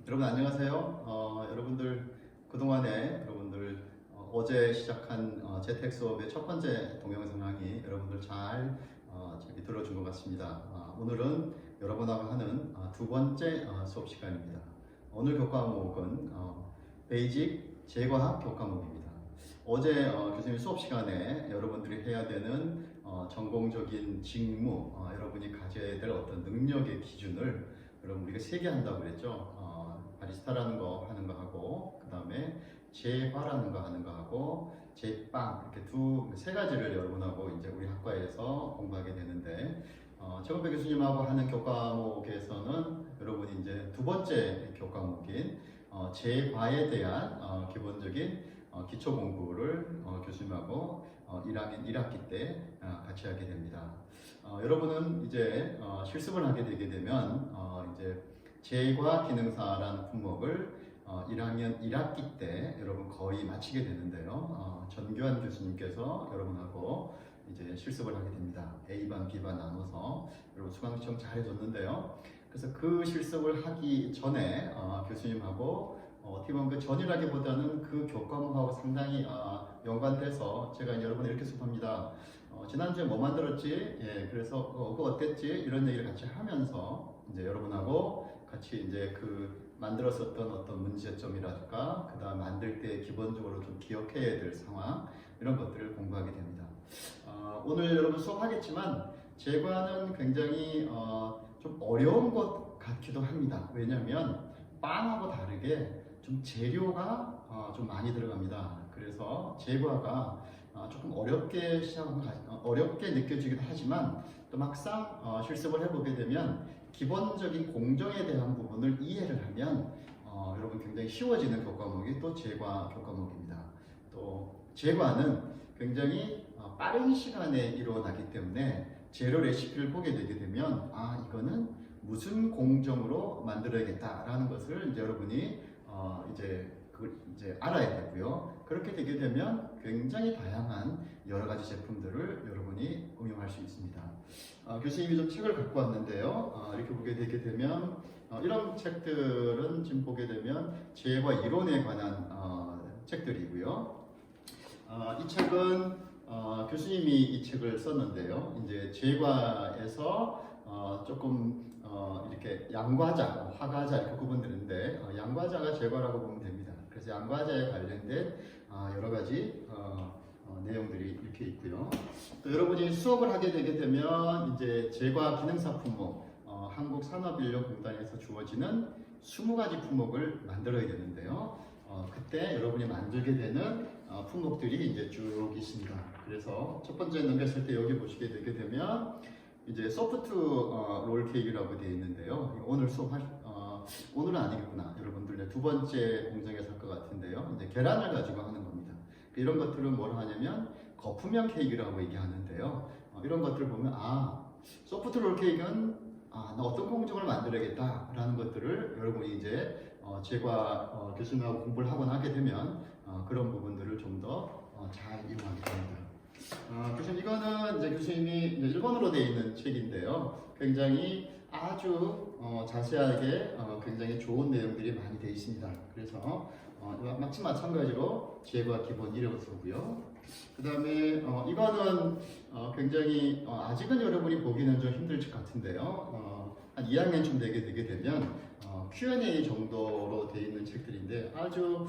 여러분 안녕하세요. 여러분들 그동안에 여러분들 어제 시작한 재택 수업의 첫 번째 동영상 강의 여러분들 잘 들어준 것 같습니다. 오늘은 여러분하고 하는 두 번째 수업 시간입니다. 오늘 교과목은 베이직 제과학 교과목입니다. 어제 교수님 수업 시간에 여러분들이 해야 되는 전공적인 직무, 여러분이 가져야 될 어떤 능력의 기준을 여러분 우리가 세 개 한다고 그랬죠. 바리스타라는 거 하는 거 하고, 그 다음에 제과라는 거 하는 거 하고, 제빵, 이렇게 세 가지를 여러분하고 이제 우리 학과에서 공부하게 되는데, 최건배 교수님하고 하는 교과목에서는 여러분이 이제 두 번째 교과목인 제과에 대한 기본적인 기초 공부를 교수님하고 1학년 1학기 때 같이 하게 됩니다. 여러분은 이제 실습을 하게 되게 되면 이제 제과 기능사라는 품목을 1학년 1학기 때 여러분 거의 마치게 되는데요. 전교환 교수님께서 여러분하고 이제 실습을 하게 됩니다. A반, B반 나눠서 여러분 수강 시청 잘 해줬는데요. 그래서 그 실습을 하기 전에 교수님하고 어떻게 보면 그 전이라기보다는 그 교과목하고 상당히 연관돼서 제가 여러분 이렇게 수업합니다. 지난주에 뭐 만들었지? 예, 그래서 그거 어땠지? 이런 얘기를 같이 하면서 이제 여러분하고 같이 이제 그 만들었었던 어떤 문제점이랄까, 그 다음 만들 때 기본적으로 좀 기억해야 될 상황, 이런 것들을 공부하게 됩니다. 오늘 여러분 수업하겠지만 제과는 굉장히 좀 어려운 것 같기도 합니다. 왜냐하면 빵하고 다르게 좀 재료가 좀 많이 들어갑니다. 그래서 제과가 조금 어렵게 느껴지기도 하지만 또 막상 실습을 해보게 되면 기본적인 공정에 대한 부분을 이해를 하면 여러분 굉장히 쉬워지는 교과목이 또 제과 교과목입니다. 또 제과는 굉장히 빠른 시간에 일어나기 때문에 재료 레시피를 보게 되게 되면 이거는 무슨 공정으로 만들어야겠다라는 것을 이제 여러분이 그걸 이제 알아야 되고요. 그렇게 되게 되면 굉장히 다양한 여러 가지 제품들을 여러분이 응용할 수 있습니다. 교수님이 좀 책을 갖고 왔는데요. 이렇게 보게 되게 되면 이런 책들은 지금 보게 되면 제과 이론에 관한 책들이고요. 이 책은 교수님이 이 책을 썼는데요. 이제 제과에서 조금 이렇게 양과자, 화과자 이렇게 구분되는데 양과자가 제과라고 보면 됩니다. 그래서 양과자에 관련된 여러 가지 내용들이 이렇게 있고요. 또 여러분이 수업을 하게 되게 되면 이제 제과 기능사 품목, 한국산업인력공단에서 주어지는 20가지 품목을 만들어야 되는데요. 그때 여러분이 만들게 되는 품목들이 이제 쭉 있습니다. 그래서 첫 번째 넘겼을 때 여기 보시게 되게 되면 이제 소프트 롤 케이크라고 되어 있는데요. 오늘 오늘은 아니겠구나. 여러분들 두 번째 공정에서 할 것 같은데요. 이제 계란을 가지고 하는 겁니다. 이런 것들은 뭐라 하냐면 거품형 케이크라고 얘기하는데요. 이런 것들을 보면 소프트 롤 케이크는 나 어떤 공정을 만들어야겠다라는 것들을 여러분이 이제 제가 교수님하고 공부를 하거나 하게 되면 그런 부분들을 좀 더 잘 이용하게 됩니다. 교수님 이거는 이제 교수님이 이제 일본어로 되어 있는 책인데요. 굉장히 아주 자세하게 굉장히 좋은 내용들이 많이 되어 있습니다. 그래서 마찬가지로 제과 기본 이력서고요. 그 다음에 이거는 굉장히 아직은 여러분이 보기는 좀 힘들 것 같은데요. 한 2학년쯤 되게 되면 Q&A 정도로 되어 있는 책들인데 아주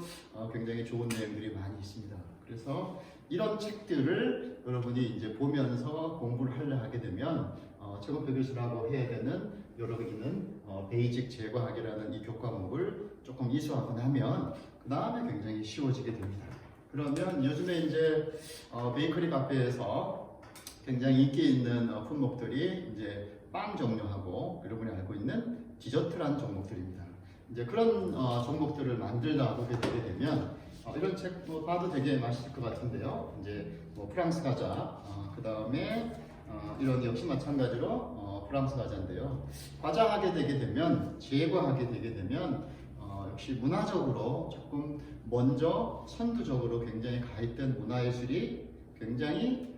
굉장히 좋은 내용들이 많이 있습니다. 그래서 이런 책들을 여러분이 이제 보면서 공부를 하게 되면 최건배 교수라고 해야 되는 여러분은 베이직 제과학이라는 이 교과목을 조금 이수하고 나면 그 다음에 굉장히 쉬워지게 됩니다. 그러면 요즘에 이제 베이커리 카페에서 굉장히 인기 있는 품목들이 이제 빵 종류하고 여러분이 알고 있는 디저트라는 종목들입니다. 이제 그런 종목들을 만들다 보게 되게 되면 이런 책 봐도 되게 맛있을 것 같은데요. 이제 프랑스 과자, 그 다음에 이런 역시 마찬가지로 프랑스 과자인데요. 과자 하게 되게 되면 제과하게 되게 되면 역시 문화적으로 조금 먼저 선두적으로 굉장히 가입된 문화예술이 굉장히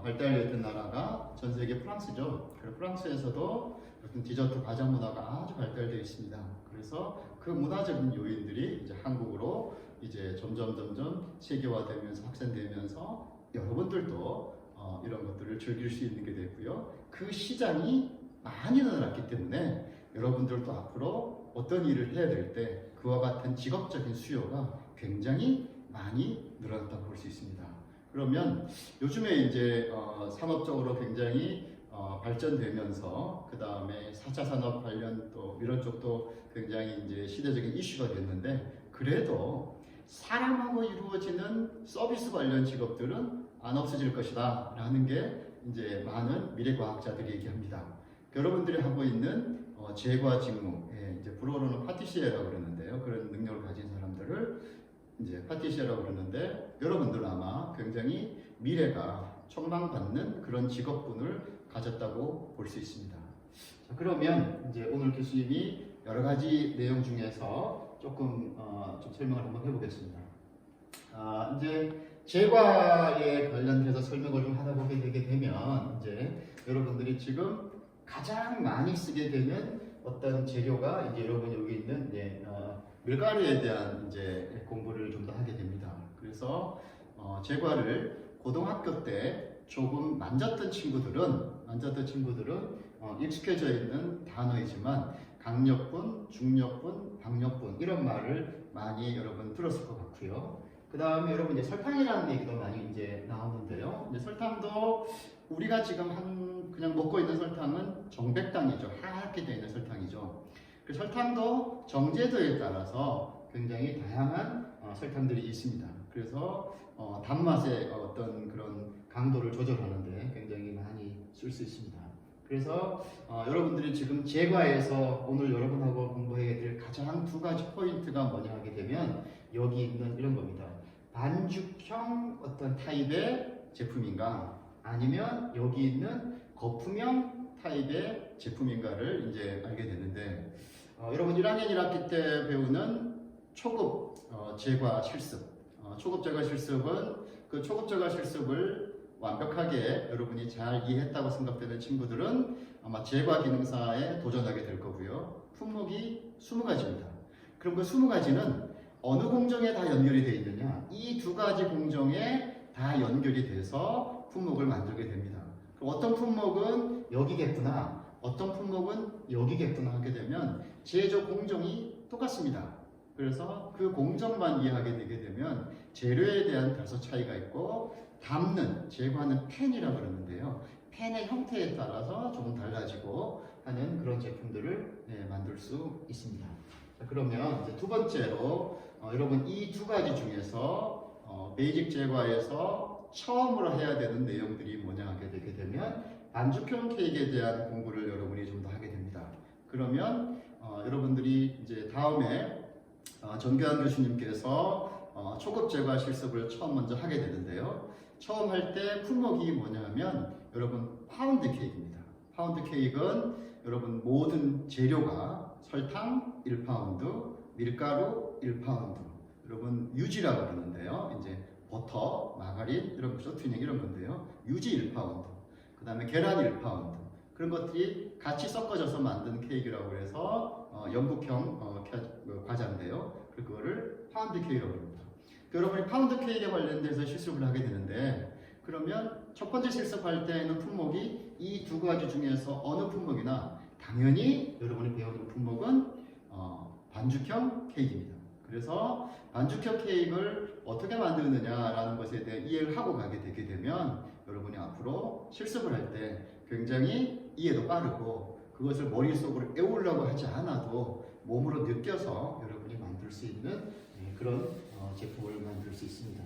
발달했던 나라가 전 세계 프랑스죠. 그래서 프랑스에서도 어떤 디저트 과자 문화가 아주 발달되어 있습니다. 그래서 그 문화적인 요인들이 이제 한국으로 이제 점점 세계화되면서 확산되면서 여러분들도 이런 것들을 즐길 수 있는 게 되고요. 그 시장이 많이 늘어났기 때문에 여러분들도 앞으로 어떤 일을 해야 될 때 그와 같은 직업적인 수요가 굉장히 많이 늘어났다고 볼 수 있습니다. 그러면 요즘에 이제 산업적으로 굉장히 발전되면서 그 다음에 4차 산업 관련 또 이런 쪽도 굉장히 이제 시대적인 이슈가 됐는데 그래도 사람하고 이루어지는 서비스 관련 직업들은 안 없어질 것이다 라는 게 이제 많은 미래과학자들이 얘기합니다. 여러분들이 하고 있는 제과 직무, 이제 불어로는 파티시에라고 그러는데요. 그런 능력을 가진 사람들을 이제 파티시에라고 그러는데 여러분들은 아마 굉장히 미래가 촉망받는 그런 직업군을 가졌다고 볼 수 있습니다. 자, 그러면 이제 오늘 교수님이 여러 가지 내용 중에서 조금 좀 설명을 한번 해보겠습니다. 이제 제과에 관련해서 설명을 좀 하다 보게 되게 되면 이제 여러분들이 지금 가장 많이 쓰게 되는 어떤 재료가 이제 여러분 여기 있는 밀가루에 대한 이제 공부를 좀 더 하게 됩니다. 그래서 제과를 고등학교 때 조금 만졌던 친구들은 익숙해져 있는 단어이지만 강력분, 중력분, 박력분 이런 말을 많이 여러분 들었을 것 같고요. 그 다음에 여러분 이제 설탕이라는 얘기도 많이 이제 나오는데요. 이제 설탕도 우리가 지금 그냥 먹고 있는 설탕은 정백당이죠. 하얗게 되어 있는 설탕이죠. 그 설탕도 정제도에 따라서 굉장히 다양한 설탕들이 있습니다. 그래서 단맛의 어떤 그런 강도를 조절하는데 굉장히 많이 쓸 수 있습니다. 그래서 여러분들이 지금 제과에서 오늘 여러분하고 공부해야 될 가장 두 가지 포인트가 뭐냐 하게 되면 여기 있는 이런 겁니다. 반죽형 어떤 타입의 제품인가 아니면 여기 있는 거품형 타입의 제품인가를 이제 알게 되는데 여러분 1학년 1학기 때 배우는 초급 제과 실습 초급 제과 실습은 그 초급 제과 실습을 완벽하게 여러분이 잘 이해했다고 생각되는 친구들은 아마 제과 기능사에 도전하게 될 거고요. 품목이 20가지입니다. 그럼 그 20가지는 어느 공정에 다 연결이 되어 있느냐? 이 두 가지 공정에 다 연결이 돼서 품목을 만들게 됩니다. 그럼 어떤 품목은 여기겠구나, 어떤 품목은 여기겠구나 하게 되면 제조 공정이 똑같습니다. 그래서 그 공정만 이해하게 되게 되면 재료에 대한 다소 차이가 있고 담는, 제거하는 펜이라고 그러는데요. 펜의 형태에 따라서 조금 달라지고 하는 그런 제품들을 만들 수 있습니다. 자, 그러면 이제 두 번째로 여러분 이 두 가지 중에서 베이직 제과에서 처음으로 해야 되는 내용들이 뭐냐 하게 되게 되면 반죽형 케이크에 대한 공부를 여러분이 좀 더 하게 됩니다. 그러면 여러분들이 이제 다음에 전교환 교수님께서 초급 제과 실습을 처음 먼저 하게 되는데요. 처음 할 때 품목이 뭐냐 하면 여러분 파운드 케이크입니다. 파운드 케이크는 여러분 모든 재료가 설탕 1파운드, 밀가루 1파운드, 여러분 유지라고 그러는데요. 이제 버터, 마가린, 이런 소트닝 이런 건데요. 유지 1파운드, 그 다음에 계란 1파운드 그런 것들이 같이 섞어져서 만든 케이크라고 해서 영국형 과자인데요. 그거를 파운드 케이크라고 합니다. 여러분이 파운드 케이크에 관련돼서 실습을 하게 되는데 그러면 첫 번째 실습할 때는 품목이 이 두 가지 중에서 어느 품목이나 당연히 여러분이 배우는 품목은 반죽형 케이크입니다. 그래서 반죽형 케이크를 어떻게 만드느냐라는 것에 대해 이해를 하고 가게 되게 되면 여러분이 앞으로 실습을 할 때 굉장히 이해도 빠르고 그것을 머릿속으로 외우려고 하지 않아도 몸으로 느껴서 여러분이 만들 수 있는 그런 제품을 만들 수 있습니다.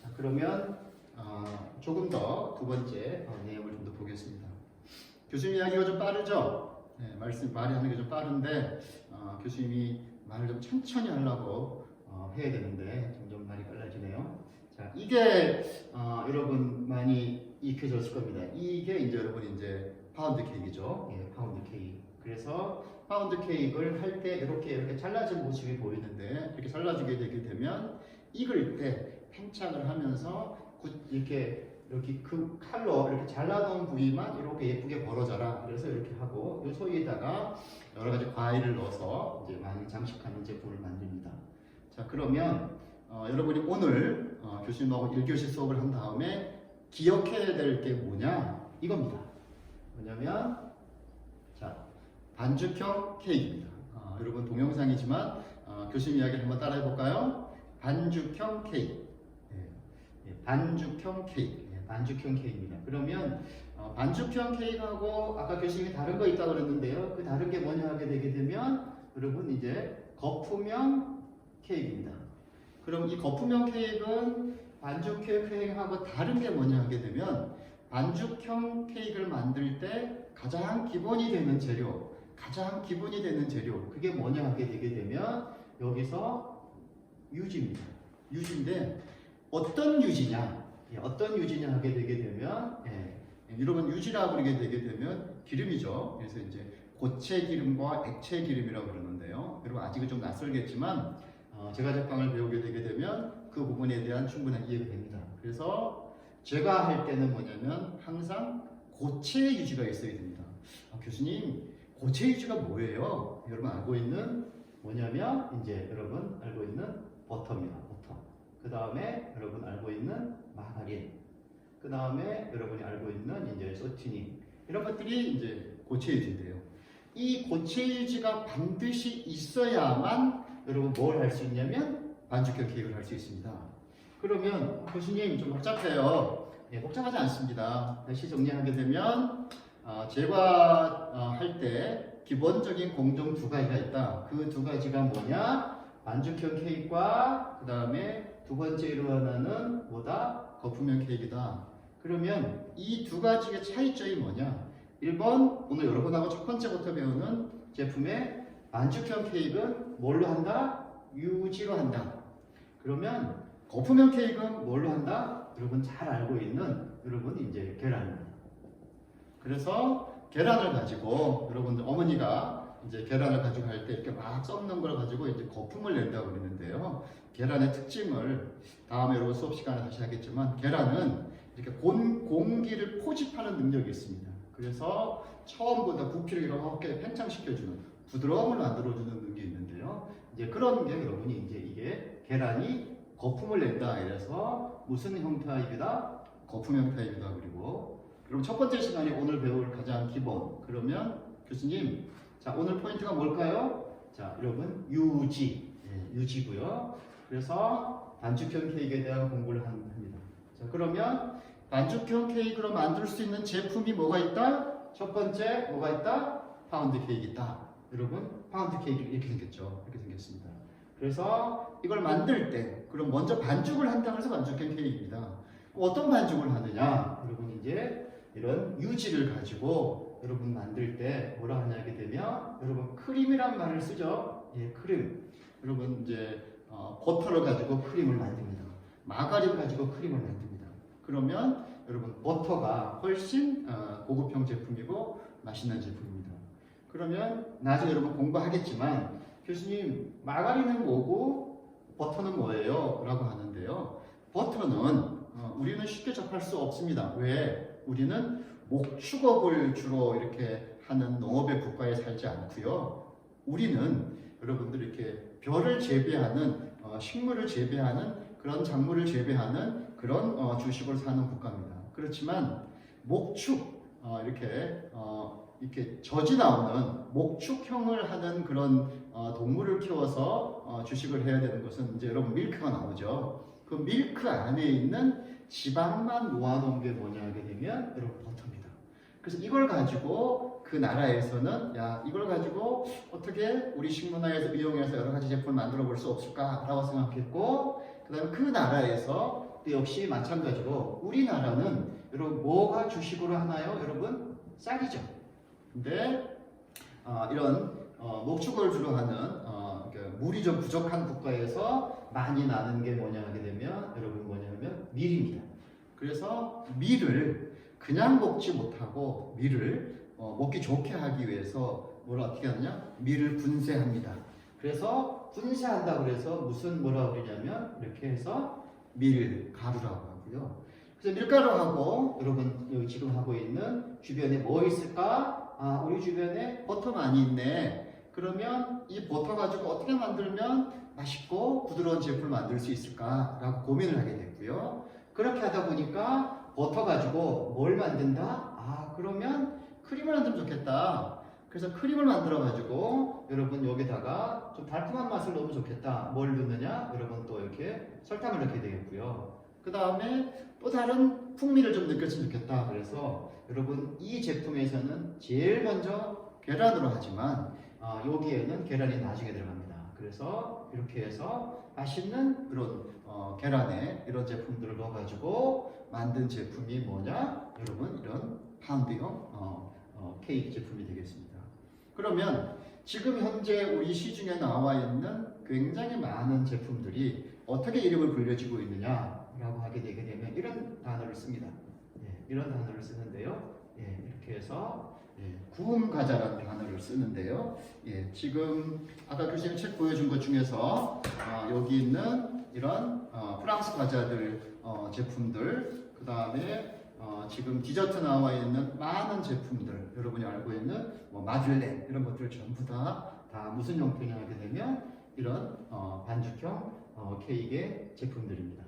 자, 그러면 조금 더 두 번째 내용을 좀 더 보겠습니다. 교수님 이야기가 좀 빠르죠? 말이 하는 게 좀 빠른데 교수님이 말을 좀 천천히 하려고 해야 되는데 점점 말이 빨라지네요. 자, 이게 여러분 많이 익혀졌을 겁니다. 이게 이제 여러분 이제 파운드 케이크죠. 파운드 케이크. 그래서 파운드 케이크를 할 때 이렇게 잘라진 모습이 보이는데 이렇게 잘라지게 되게 되면 익을 때 팽창을 하면서 이렇게 이렇게 그 칼로 이렇게 잘라놓은 부위만 이렇게 예쁘게 벌어져라. 그래서 이렇게 하고 이 소위에다가 여러 가지 과일을 넣어서 이제 많이 장식하는 제품을 만듭니다. 자, 그러면 여러분이 오늘 교수님하고 1교시 수업을 한 다음에 기억해야 될 게 뭐냐? 이겁니다. 뭐냐면 자, 반죽형 케이크입니다. 여러분 동영상이지만 교수님 이야기를 한번 따라해 볼까요? 반죽형 케이크. 반죽형 케이크. 반죽형 케이크입니다. 그러면 반죽형 케이크하고 아까 교수님이 다른 거 있다고 그랬는데요. 그 다른 게 뭐냐 하게 되게 되면 여러분 이제 거품형 케이크입니다. 그럼 이 거품형 케이크는 반죽형 케이크하고 다른 게 뭐냐 하게 되면 반죽형 케이크를 만들 때 가장 기본이 되는 재료 그게 뭐냐 하게 되게 되면 여기서 유지입니다. 유지인데 어떤 유지냐 하게 되게 되면 여러분 유지라고 그러게 되게 되면 기름이죠. 그래서 이제 고체 기름과 액체 기름이라고 그러는데요. 여러분 아직은 좀 낯설겠지만 제가 제빵을 배우게 되게 되면 그 부분에 대한 충분한 이해가 됩니다. 그래서 제가 할 때는 뭐냐면 항상 고체 유지가 있어야 됩니다. 교수님 고체 유지가 뭐예요? 여러분 알고 있는 뭐냐면 이제 여러분 알고 있는 버터입니다. 버터. 그 다음에 여러분 알고 있는 마가린. 그 다음에 여러분이 알고 있는 이제 소티닝. 이런 것들이 이제 고체 유지인데요. 이 고체 유지가 반드시 있어야만 여러분 뭘 할 수 있냐면 반죽형 케이크를 할 수 있습니다. 그러면 교수님 좀 복잡해요. 복잡하지 않습니다. 다시 정리하게 되면 제가 할 때 기본적인 공정 두 가지가 있다. 그 두 가지가 뭐냐? 반죽형 케이크와 그 다음에 두 번째로 하나는 뭐다? 거품형 케이크다. 그러면 이 두 가지의 차이점이 뭐냐? 1번 오늘 여러분하고 첫 번째부터 배우는 제품의 반죽형 케이크는 뭘로 한다? 유지로 한다. 그러면 거품형 케이크는 뭘로 한다? 여러분 잘 알고 있는 여러분 이제 계란입니다. 그래서 계란을 가지고 여러분들 어머니가 이제 계란을 가지고 할 때 이렇게 막 썩는 걸 가지고 이제 거품을 낸다고 그러는데요. 계란의 특징을 다음에 여러분 수업 시간에 다시 하겠지만 계란은 이렇게 공기를 포집하는 능력이 있습니다. 그래서 처음보다 부피를 이렇게 팽창시켜주는 부드러움을 만들어주는 능력이 있는데요. 이제 그런 게 여러분이 이제 이게 계란이 거품을 낸다. 이래서 무슨 형태이다? 거품 형태이다. 그럼 첫 번째 시간에 오늘 배울 가장 기본. 그러면 교수님, 자 오늘 포인트가 뭘까요? 자 여러분 유지, 유지고요. 그래서 반죽형 케이크에 대한 공부를 합니다. 자 그러면 반죽형 케이크로 만들 수 있는 제품이 뭐가 있다? 첫 번째 뭐가 있다? 파운드 케이크 있다. 여러분 파운드 케이크 이렇게 생겼죠. 이렇게 생겼습니다. 그래서 이걸 만들 때 그럼 먼저 반죽을 한다고 해서 반죽형 케이크입니다. 어떤 반죽을 하느냐? 여러분 이제 이런 유지를 가지고 여러분 만들 때 뭐라 하냐게 되면 여러분 크림이란 말을 쓰죠. 크림. 여러분 이제 버터를 가지고 크림을 만듭니다. 마가린을 가지고 크림을 만듭니다. 그러면 여러분 버터가 훨씬 고급형 제품이고 맛있는 제품입니다. 그러면 나중에 여러분 공부하겠지만 교수님 마가린은 뭐고 버터는 뭐예요? 라고 하는데요. 버터는 우리는 쉽게 접할 수 없습니다. 왜? 우리는 목축업을 주로 이렇게 하는 농업의 국가에 살지 않고요. 우리는 여러분들 이렇게 벼를 재배하는 식물을 재배하는 그런 작물을 재배하는 그런 주식을 사는 국가입니다. 그렇지만 목축 이렇게 젖이 나오는 목축형을 하는 그런 동물을 키워서 주식을 해야 되는 것은 이제 여러분 밀크가 나오죠. 그 밀크 안에 있는 지방만 모아놓은 게 뭐냐 하게 되면 여러분 버터입니다. 그래서 이걸 가지고 그 나라에서는 야 이걸 가지고 어떻게 우리 식문화에서 이용해서 여러 가지 제품을 만들어 볼 수 없을까라고 생각했고 그 다음에 그 나라에서 또 역시 마찬가지로 우리나라는 여러분 뭐가 주식으로 하나요? 여러분 쌀이죠. 근데 이런 목축을 주로 하는 물이 좀 부족한 국가에서 많이 나는 게 뭐냐 하게 되면 여러분 뭐냐면 밀입니다. 그래서 밀을 그냥 먹지 못하고 밀을 먹기 좋게 하기 위해서 어떻게 하느냐? 밀을 분쇄합니다. 그래서 분쇄한다고 그래서 무슨 뭐라고 그러냐면 이렇게 해서 밀 가루라고 하고요. 그래서 밀가루하고 여러분 여기 지금 하고 있는 주변에 뭐 있을까? 아, 우리 주변에 버터 많이 있네. 그러면 이 버터 가지고 어떻게 만들면 맛있고 부드러운 제품을 만들 수 있을까라고 고민을 하게 됐고요. 그렇게 하다 보니까 버터 가지고 뭘 만든다? 아, 그러면 크림을 만들면 좋겠다. 그래서 크림을 만들어 가지고 여러분 여기다가 좀 달콤한 맛을 넣으면 좋겠다. 뭘 넣느냐? 여러분 또 이렇게 설탕을 넣게 되겠고요. 그 다음에 또 다른 풍미를 좀 느꼈으면 좋겠다. 그래서 여러분 이 제품에서는 제일 먼저 계란으로 하지만 여기에는 계란이 나중에 들어갑니다. 그래서 이렇게 해서 맛있는 그런 계란에 이런 제품들을 넣어가지고 만든 제품이 뭐냐? 여러분 이런 파운드형 케이크 제품이 되겠습니다. 그러면 지금 현재 우리 시중에 나와 있는 굉장히 많은 제품들이 어떻게 이름을 불려지고 있느냐라고 하게 되게 되면 이런 단어를 씁니다. 이런 단어를 쓰는데요. 이렇게 해서 구움 과자라는 단어를 쓰는데요. 지금 아까 교수님 책 보여준 것 중에서 여기 있는 이런 프랑스 과자들 제품들, 그 다음에 지금 디저트 나와 있는 많은 제품들, 여러분이 알고 있는 뭐 마들렌 이런 것들 전부 다 무슨 형태냐 하게 되면 이런 반죽형 케이크의 제품들입니다.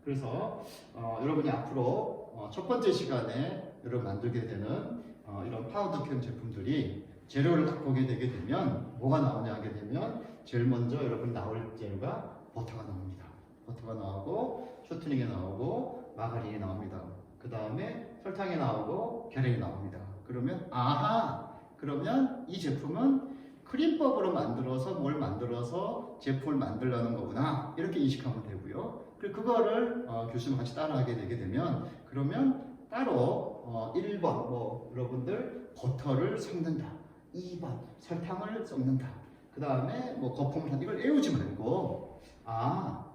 그래서 여러분이 앞으로 첫 번째 시간에 여러분 만들게 되는 이런 파우더형 제품들이 재료를 딱 보게 되게 되면 뭐가 나오냐 하게 되면 제일 먼저 여러분 나올 재료가 버터가 나옵니다. 버터가 나오고 쇼트닝이 나오고 마가린이 나옵니다. 그 다음에 설탕이 나오고 계란이 나옵니다. 그러면 아하, 그러면 이 제품은 크림법으로 만들어서 뭘 만들어서 제품을 만들려는 거구나, 이렇게 인식하면 되고요. 그리고 그거를 교수님 같이 따라하게 되게 되면 그러면 따로 1번 뭐 여러분들 버터를 섞는다, 2번 설탕을 섞는다, 그 다음에 뭐 거품을 한다, 이걸 외우지 말고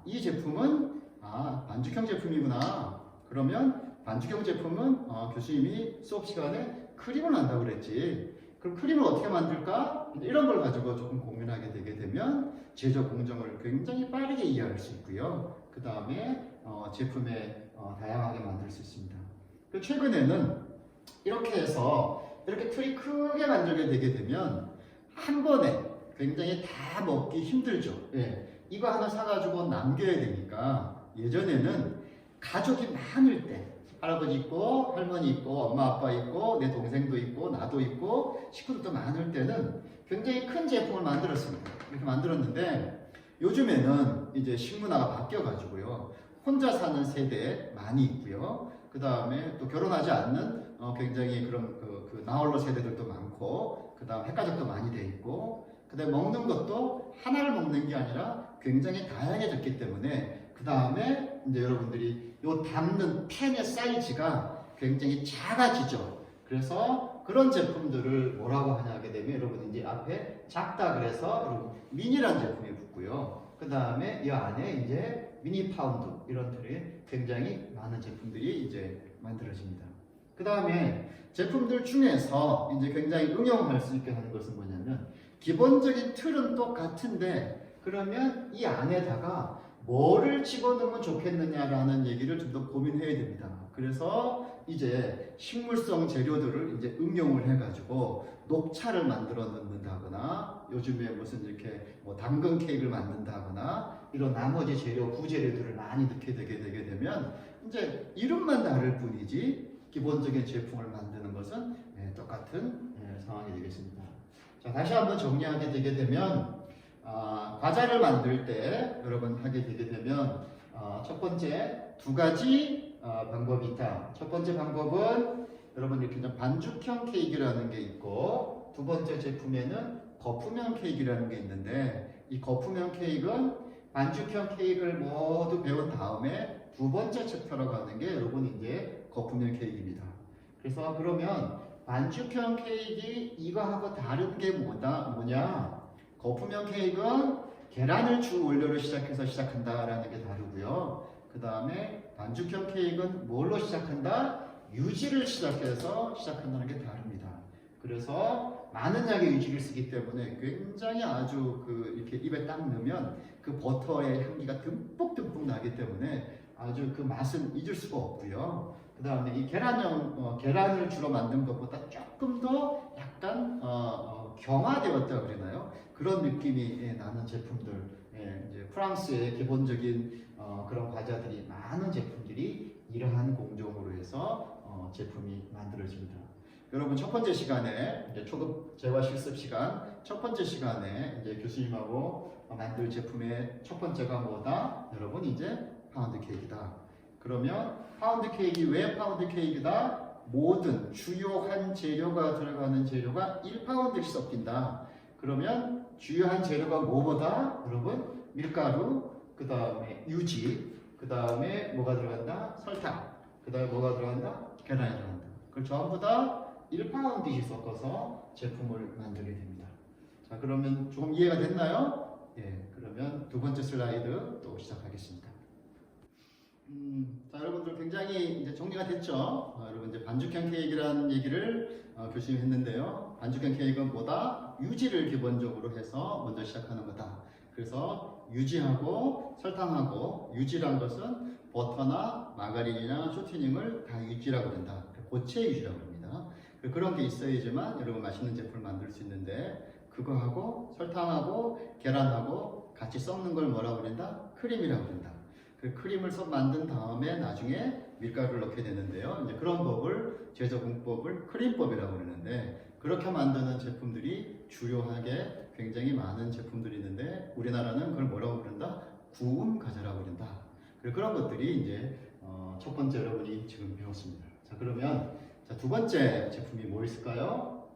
이 제품은 반죽형 제품이구나. 그러면 반죽형 제품은 교수님이 수업 시간에 크림을 한다고 그랬지. 그럼 크림을 어떻게 만들까? 이런 걸 가지고 조금 고민하게 되게 되면 제조 공정을 굉장히 빠르게 이해할 수 있고요. 그 다음에 제품에 다양하게 만들 수 있습니다. 최근에는 이렇게 해서 이렇게 틀이 크게 만들게 되게 되면 한 번에 굉장히 다 먹기 힘들죠. 이거 하나 사가지고 남겨야 되니까 예전에는 가족이 많을 때 할아버지 있고 할머니 있고 엄마 아빠 있고 내 동생도 있고 나도 있고 식구들도 많을 때는 굉장히 큰 제품을 만들었습니다. 이렇게 만들었는데 요즘에는 이제 식문화가 바뀌어 가지고요, 혼자 사는 세대 많이 있고요, 그 다음에 또 결혼하지 않는 굉장히 그런 그 나홀로 세대들도 많고, 그 다음 핵가족도 많이 돼 있고, 그 다음에 먹는 것도 하나를 먹는 게 아니라 굉장히 다양해졌기 때문에 그 다음에 이제 여러분들이 요 담는 팬의 사이즈가 굉장히 작아지죠. 그래서 그런 제품들을 뭐라고 하냐 하게 되면 여러분 이제 앞에 작다 그래서 여러분 미니란 제품이 붙고요. 그 다음에 이 안에 이제 미니 파운드 이런 틀의 굉장히 많은 제품들이 이제 만들어집니다. 그 다음에 제품들 중에서 이제 굉장히 응용할 수 있게 하는 것은 뭐냐면 기본적인 틀은 똑같은데 그러면 이 안에다가 뭐를 집어넣으면 좋겠느냐라는 얘기를 좀 더 고민해야 됩니다. 그래서 이제 식물성 재료들을 이제 응용을 해가지고 녹차를 만들어 넣는다거나 요즘에 무슨 이렇게 뭐 당근 케이크를 만든다거나 이런 나머지 재료, 부재료들을 많이 넣게 되게 되면 이제 이름만 다를 뿐이지 기본적인 제품을 만드는 것은 똑같은 상황이 되겠습니다. 자, 다시 한번 정리하게 되게 되면 과자를 만들 때 여러분 하게 되게 되면 첫 번째 두 가지 방법이 있다. 첫 번째 방법은 여러분 이렇게 반죽형 케이크라는 게 있고, 두 번째 제품에는 거품형 케이크라는 게 있는데 이 거품형 케이크는 반죽형 케이크를 모두 배운 다음에 두 번째 챕터로 가는 게 여러분 이제 거품형 케이크입니다. 그래서 그러면 반죽형 케이크 이거하고 다른 게 뭐냐? 거품형 케이크는 계란을 주 원료로 시작한다라는 게 다르고요. 그 다음에 반죽형 케이크는 뭘로 시작한다? 유지를 시작한다는 게 다릅니다. 그래서 많은 양의 유지를 쓰기 때문에 굉장히 아주 이렇게 입에 딱 넣으면 그 버터의 향기가 듬뿍 나기 때문에 아주 그 맛은 잊을 수가 없고요. 그 다음에 이 계란을 주로 만든 것보다 조금 더 약간 경화되었다 그러나요? 그런 느낌이 나는 제품들. 이제 프랑스의 기본적인 그런 과자들이 많은 제품들이 이러한 공정으로 해서 제품이 만들어집니다. 여러분 첫 번째 시간에 이제 초급 재화 실습 시간 첫 번째 시간에 이제 교수님하고 만들 제품의 첫 번째가 뭐다? 여러분 이제 파운드 케이크다. 그러면 파운드 케이크 왜 파운드 케이크다? 모든 주요한 재료가 들어가는 재료가 1파운드씩 섞인다. 그러면 주요한 재료가 뭐보다? 여러분 밀가루, 그 다음에 유지, 그 다음에 뭐가 들어간다? 설탕, 그 다음에 뭐가 들어간다? 계란이 들어간다. 그걸 전부 다 1파운드씩 섞어서 제품을 만들게 됩니다. 자, 그러면 조금 이해가 됐나요? 예, 그러면 두 번째 슬라이드 또 시작하겠습니다. 자, 여러분들 굉장히 이제 정리가 됐죠? 여러분 이제 반죽형 케이크라는 얘기를 교수님 했는데요. 반죽형 케이크는 뭐다? 유지를 기본적으로 해서 먼저 시작하는 거다. 그래서 유지하고 설탕하고 유지란 것은 버터나 마가린이나 쇼트닝을 다 유지라고 한다. 고체 유지라고 합니다. 그런 게 있어야지만 여러분 맛있는 제품을 만들 수 있는데 그거하고 설탕하고 계란하고 같이 섞는 걸 뭐라고 그런다? 크림이라고 그런다. 그 크림을 만든 다음에 나중에 밀가루를 넣게 되는데요. 이제 그런 법을 제조 공법을 크림법이라고 그러는데 그렇게 만드는 제품들이 주요하게 굉장히 많은 제품들이 있는데 우리나라는 그걸 뭐라고 부른다? 구운 과자라고 부른다. 그런 것들이 이제 첫 번째 여러분이 지금 배웠습니다. 자, 그러면 자, 두 번째 제품이 뭐 있을까요?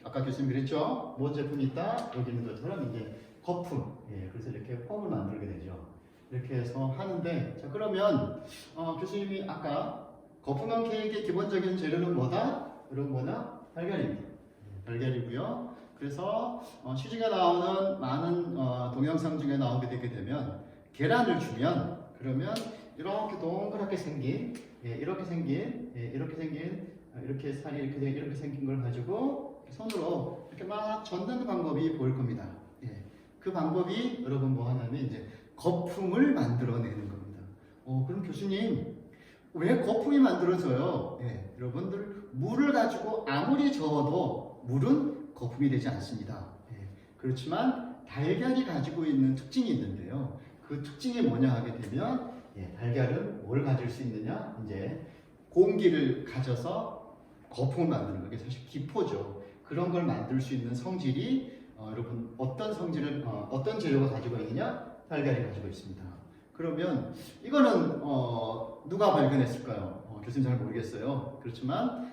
아까 교수님 그랬죠? 뭔 제품이 있다? 여기 있는 것처럼 이제 거품. 예, 그래서 이렇게 폼을 만들게 되죠. 이렇게 해서 하는데, 자, 그러면 교수님이 아까 거품형 케이크의 기본적인 재료는 뭐다? 여러분 뭐냐? 달걀입니다. 달걀이고요. 그래서 시중에 나오는 많은 동영상 중에 나오게 되게 되면 계란을 주면 그러면 이렇게 동그랗게 생긴 이렇게 생긴 이렇게 살이 이렇게 생긴 걸 가지고 손으로 이렇게 막 젓는 방법이 보일 겁니다. 예, 그 방법이 여러분 뭐 하냐면 이제 거품을 만들어내는 겁니다. 그럼 교수님 왜 거품이 만들어져요? 예, 여러분들 물을 가지고 아무리 저어도 물은 거품이 되지 않습니다. 예, 그렇지만 달걀이 가지고 있는 특징이 있는데요. 그 특징이 뭐냐 하게 되면 달걀은 뭘 가질 수 있느냐? 이제 공기를 가져서 거품을 만드는 거. 이게 사실 기포죠. 그런 걸 만들 수 있는 성질이 여러분 어떤 재료가 가지고 있느냐? 달걀이 가지고 있습니다. 그러면 이거는 누가 발견했을까요? 교수님 잘 모르겠어요. 그렇지만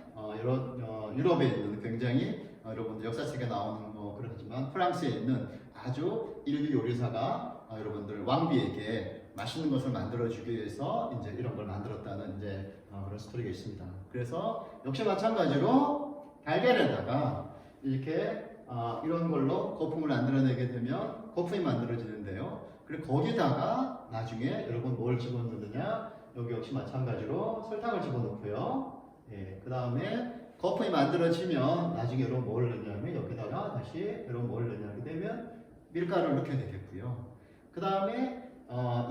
유럽에 있는 굉장히 여러분들 역사책에 나오는 그렇지만 프랑스에 있는 아주 인류 요리사가 여러분들 왕비에게 맛있는 것을 만들어주기 위해서 이제 이런 걸 만들었다는 이제 그런 스토리가 있습니다. 그래서 역시 마찬가지로 달걀에다가 이렇게 이런 걸로 거품을 만들어내게 되면 거품이 만들어지는데요. 그리고 거기다가 나중에 여러분 뭘 집어넣느냐? 여기 역시 마찬가지로 설탕을 집어넣고요. 예, 그 다음에 거품이 만들어지면 나중에 여러분 뭘 넣냐면 여기다가 다시 여러분 뭘 넣냐 하게 되면 밀가루를 넣게 되겠고요. 그 다음에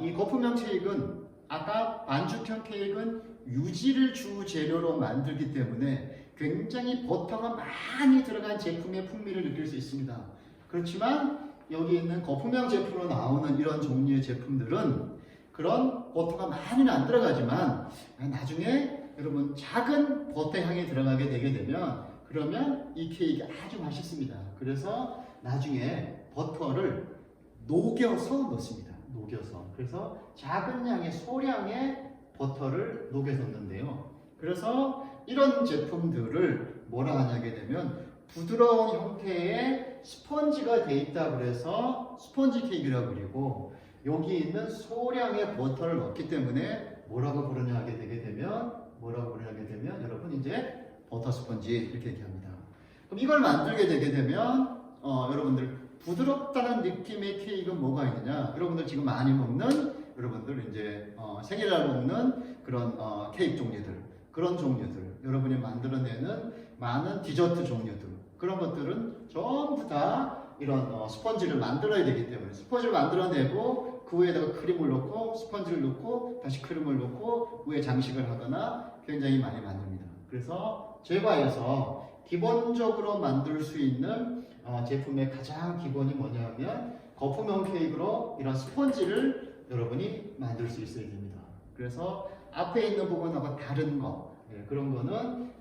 이 거품형 케이크는 아까 반죽형 케이크는 유지를 주 재료로 만들기 때문에 굉장히 버터가 많이 들어간 제품의 풍미를 느낄 수 있습니다. 그렇지만 여기 있는 거품형 제품으로 나오는 이런 종류의 제품들은 그런 버터가 많이는 안 들어가지만 나중에 여러분 작은 버터 향이 들어가게 되게 되면 그러면 이 케이크 아주 맛있습니다. 그래서 나중에 버터를 녹여서 넣습니다. 녹여서. 그래서 작은 양의 소량의 버터를 녹여서 넣는데요. 그래서 이런 제품들을 뭐라 하냐게 되면 부드러운 형태의 스펀지가 돼 있다 그래서 스펀지 케이크라고 그리고 여기 있는 소량의 버터를 넣기 때문에 뭐라고 부르냐 하게 되게 되면 여러분 이제 버터 스펀지 이렇게 얘기합니다. 그럼 이걸 만들게 되게 되면 여러분들 부드럽다는 느낌의 케이크는 뭐가 있느냐? 여러분들 지금 많이 먹는 여러분들 이제 생일날 먹는 그런 케이크 종류들 그런 종류들 여러분이 만들어내는 많은 디저트 종류들 그런 것들은 전부 다 이런 스펀지를 만들어야 되기 때문에 스펀지를 만들어내고 그 위에다가 크림을 넣고 스펀지를 넣고 다시 크림을 넣고 위에 장식을 하거나 굉장히 많이 만듭니다. 그래서 제과에서 기본적으로 만들 수 있는 제품의 가장 기본이 뭐냐면 거품형 케이크로 이런 스펀지를 여러분이 만들 수 있어야 됩니다. 그래서 앞에 있는 부분하고 다른 거 그런 거는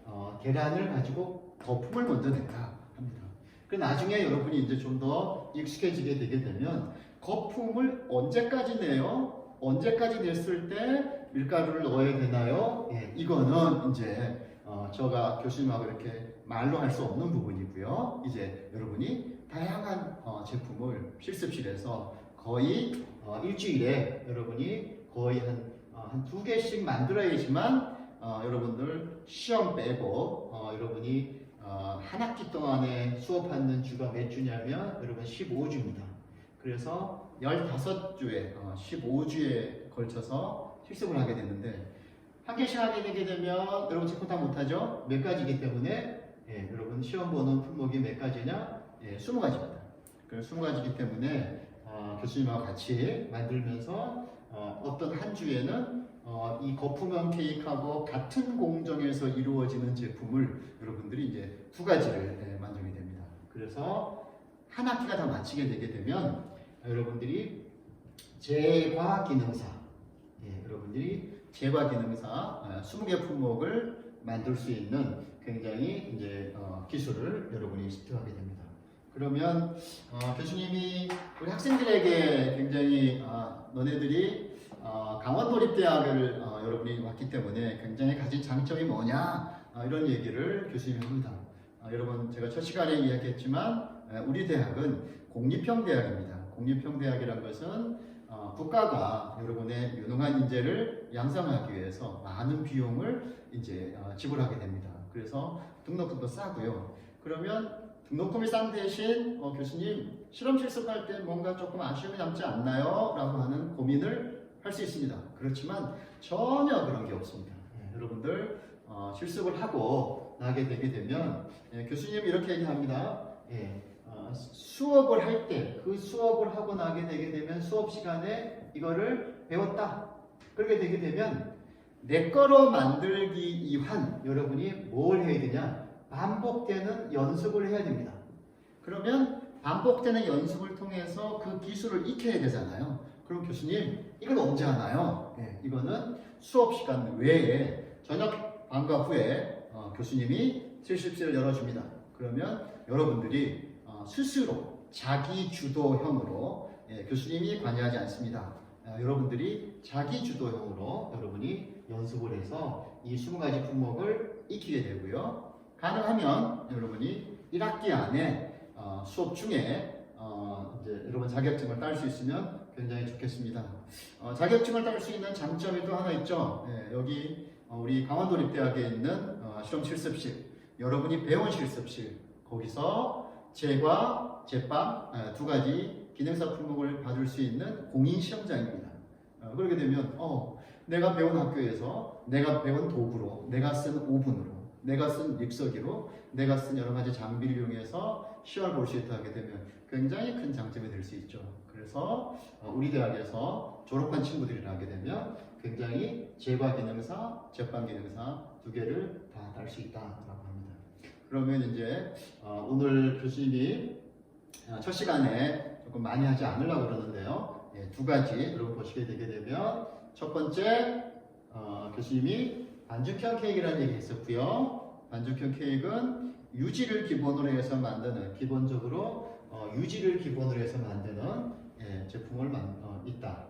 계란을 가지고 거품을 먼저 낸다 합니다. 그 나중에 여러분이 이제 좀 더 익숙해지게 되게 되면 거품을 언제까지 내요? 언제까지 냈을 때 밀가루를 넣어야 되나요? 이거는 이제 제가 교수님하고 이렇게 말로 할 수 없는 부분이고요. 이제 여러분이 다양한 제품을 실습실에서 거의 일주일에 여러분이 거의 한 2개씩 만들어야지만 여러분들 시험 빼고 여러분이 한 학기 동안에 수업하는 주가 몇 주냐면 여러분 15주입니다. 그래서 15주에 15주에 걸쳐서 실습을 하게 됐는데 한 개씩 하게 되게 되면 여러분 체크 다 못하죠? 몇 가지이기 때문에 여러분 시험 보는 품목이 몇 가지냐? 20가지입니다. 그래서 20가지이기 때문에 교수님하고 같이 만들면서 어떤 한 주에는 이 거품형 케이크하고 같은 공정에서 이루어지는 제품을 여러분들이 이제 2가지를 만들게 됩니다. 그래서 한 학기가 다 마치게 되게 되면 여러분들이 제과 기능사, 여러분들이 제과 기능사 20개 품목을 만들 수 있는 굉장히 이제 기술을 여러분이 습득하게 됩니다. 그러면 교수님이 우리 학생들에게 굉장히 너네들이 강원도립대학을 여러분이 왔기 때문에 굉장히 가진 장점이 뭐냐 이런 얘기를 교수님이 합니다. 여러분 제가 첫 시간에 이야기했지만 우리 대학은 공립형 대학입니다. 공립형 대학이란 것은 국가가 여러분의 유능한 인재를 양성하기 위해서 많은 비용을 이제 지불하게 됩니다. 그래서 등록금도 싸고요. 그러면 등록금이 싼 대신 교수님 실험 실습할 때 뭔가 조금 아쉬움이 남지 않나요? 라고 하는 고민을 할 수 있습니다. 그렇지만 전혀 그런 게 없습니다. 여러분들 실습을 하고 나게 되게 되면 교수님이 이렇게 얘기합니다. 수업을 할 때 그 수업을 하고 나게 되게 되면 수업 시간에 이거를 배웠다. 그렇게 되게 되면 내 거로 만들기 이환 여러분이 뭘 해야 되냐? 반복되는 연습을 해야 됩니다. 그러면 반복되는 연습을 통해서 그 기술을 익혀야 되잖아요. 그럼 교수님 이걸 언제 하나요? 이거는 수업 시간 외에 저녁 방과 후에 교수님이 실습실을 열어줍니다. 그러면 여러분들이 스스로 자기 주도형으로 교수님이 관여하지 않습니다. 여러분들이 자기 주도형으로 여러분이 연습을 해서 이 20가지 품목을 익히게 되고요. 가능하면 여러분이 1학기 안에 수업 중에 이제 여러분 자격증을 딸 수 있으면 굉장히 좋겠습니다. 자격증을 딸 수 있는 장점이 또 하나 있죠. 여기 우리 강원도립대학에 있는 실험 실습실, 여러분이 배운 실습실, 거기서 제과, 제빵 2가지 기능사 품목을 받을 수 있는 공인 시험장입니다. 그렇게 되면 내가 배운 학교에서 내가 배운 도구로, 내가 쓴 오븐으로, 내가 쓴 믹서기로, 내가 쓴 여러 가지 장비를 이용해서 시험을 볼 수 있다 하게 되면 굉장히 큰 장점이 될 수 있죠. 그래서 우리 대학에서 졸업한 친구들이 하게 되면 굉장히 제과 기능사, 제빵 기능사 2개를 다 달 수 있다라고 합니다. 그러면 이제 오늘 교수님이 첫 시간에 조금 많이 하지 않으려고 그러는데요. 2가지 여러분 보시게 되게 되면 첫 번째 교수님이 반죽형 케이크라는 얘기 했었고요. 반죽형 케이크는 유지를 기본으로 해서 만드는 기본적으로 유지를 기본으로 해서 만드는 제품을 있다.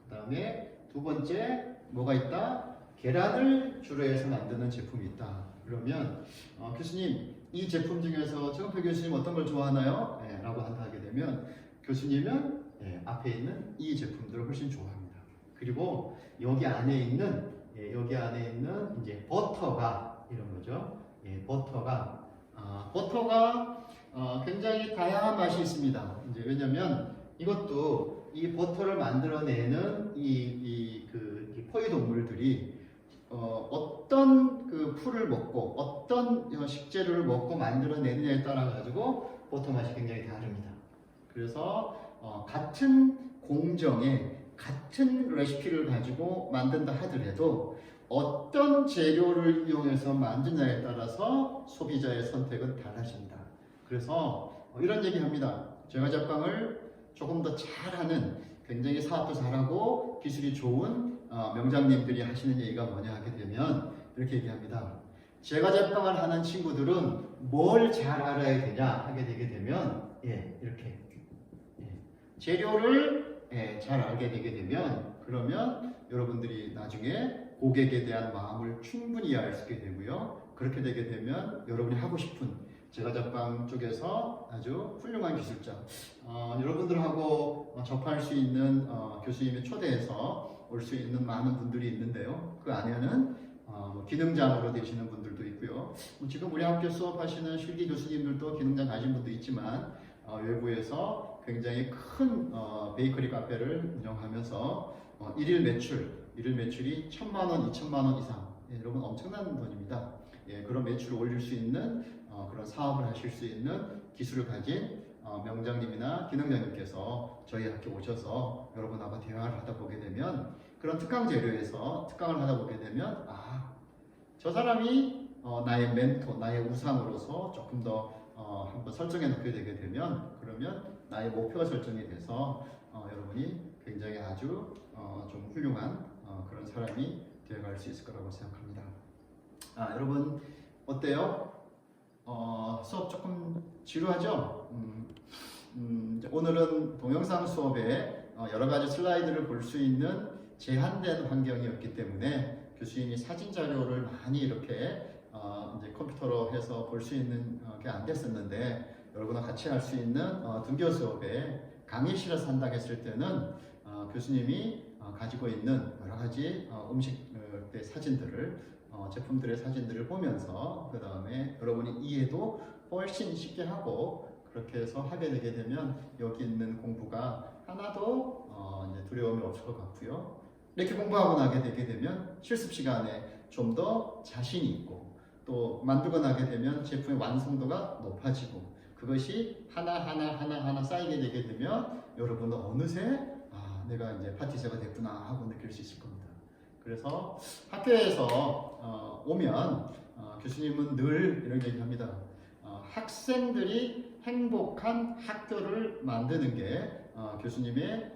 그 다음에 2번째 뭐가 있다? 계란을 주로 해서 만드는 제품이 있다. 그러면 교수님 이 제품 중에서 정표 교수님 어떤 걸 좋아하나요? 라고 하게 되면 교수님은 앞에 있는 이 제품들을 훨씬 좋아합니다. 그리고 여기 안에 있는 이제 버터가 이런 거죠. 버터가 굉장히 다양한 맛이 있습니다. 이제 왜냐면 이것도 이 버터를 만들어내는 이 포유 동물들이 어떤 그 풀을 먹고 어떤 식재료를 먹고 만들어내느냐에 따라 가지고 버터 맛이 굉장히 다릅니다. 그래서 같은 공정에 같은 레시피를 가지고 만든다 하더라도 어떤 재료를 이용해서 만드냐에 따라서 소비자의 선택은 달라집니다. 그래서 이런 얘기합니다. 제과제빵을 조금 더 잘하는, 굉장히 사업도 잘하고 기술이 좋은 명장님들이 하시는 얘기가 뭐냐 하게 되면 이렇게 얘기합니다. 제과제빵을 하는 친구들은 뭘 잘 알아야 되냐 하게 되게 되면 이렇게 재료를 잘 알게 되게 되면, 그러면 여러분들이 나중에 고객에 대한 마음을 충분히 이해할 수 있게 되고요. 그렇게 되게 되면 여러분이 하고 싶은 제과제빵 쪽에서 아주 훌륭한 기술자, 여러분들하고 접할 수 있는 교수님이 초대해서 올 수 있는 많은 분들이 있는데요. 그 안에는 기능장으로 되시는 분들도 있고요. 지금 우리 학교 수업하시는 실기 교수님들도 기능장 가진 분도 있지만 외부에서 굉장히 큰 베이커리 카페를 운영하면서 일일 매출이 1,000만 원, 2,000만 원 이상, 여러분 엄청난 돈입니다. 그런 매출을 올릴 수 있는 그런 사업을 하실 수 있는 기술을 가진 명장님이나 기능장님께서 저희 학교 오셔서 여러분하고 대화를 하다 보게 되면, 그런 특강 재료에서 특강을 하다 보게 되면 저 사람이 나의 멘토, 나의 우상으로서 조금 더 한번 설정해 놓게 되게 되면, 그러면 나의 목표가 설정이 돼서 여러분이 굉장히 아주 좀 훌륭한 그런 사람이 되어갈 수 있을 거라고 생각합니다. 여러분 어때요? 수업 조금 지루하죠? 오늘은 동영상 수업에 여러 가지 슬라이드를 볼 수 있는 제한된 환경이었기 때문에 교수님이 사진 자료를 많이 이렇게 이제 컴퓨터로 해서 볼 수 있는 게 안 됐었는데, 여러분과 같이 할 수 있는 등교 수업에 강의실에서 한다고 했을 때는 교수님이 가지고 있는 여러 가지 음식의 사진들을, 제품들의 사진들을 보면서 그 다음에 여러분이 이해도 훨씬 쉽게 하고, 그렇게 해서 하게 되게 되면 여기 있는 공부가 하나도 이제 두려움이 없을 것 같고요. 이렇게 공부하고 나게 되게 되면 실습 시간에 좀 더 자신이 있고, 또 만들고 나게 되면 제품의 완성도가 높아지고, 그것이 하나 쌓이게 되게 되면 여러분은 어느새 내가 이제 파티제가 됐구나 하고 느낄 수 있을 겁니다. 그래서 학교에서 오면 교수님은 늘 이런 얘기합니다. 학생들이 행복한 학교를 만드는 게 교수님의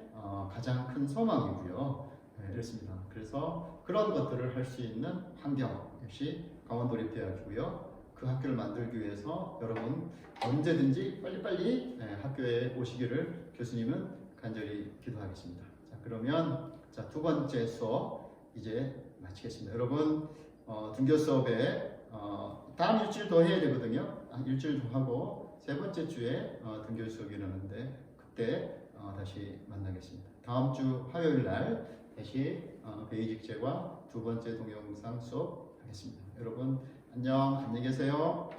가장 큰 소망이고요. 이렇습니다. 그래서 그런 것들을 할 수 있는 환경 역시 강원도립대학이고요. 그 학교를 만들기 위해서 여러분 언제든지 빨리빨리 학교에 오시기를 교수님은 간절히 기도하겠습니다. 자, 그러면 두 번째 수업 이제 마치겠습니다. 여러분 등교 수업에 다음 일주일 더 해야 되거든요. 일주일 더 하고 세 번째 주에 등교 수업이 일어나는데, 그때 다시 만나겠습니다. 다음 주 화요일 날 다시 베이직 제과 두 번째 동영상 수업 하겠습니다. 여러분 안녕, 안녕히 계세요.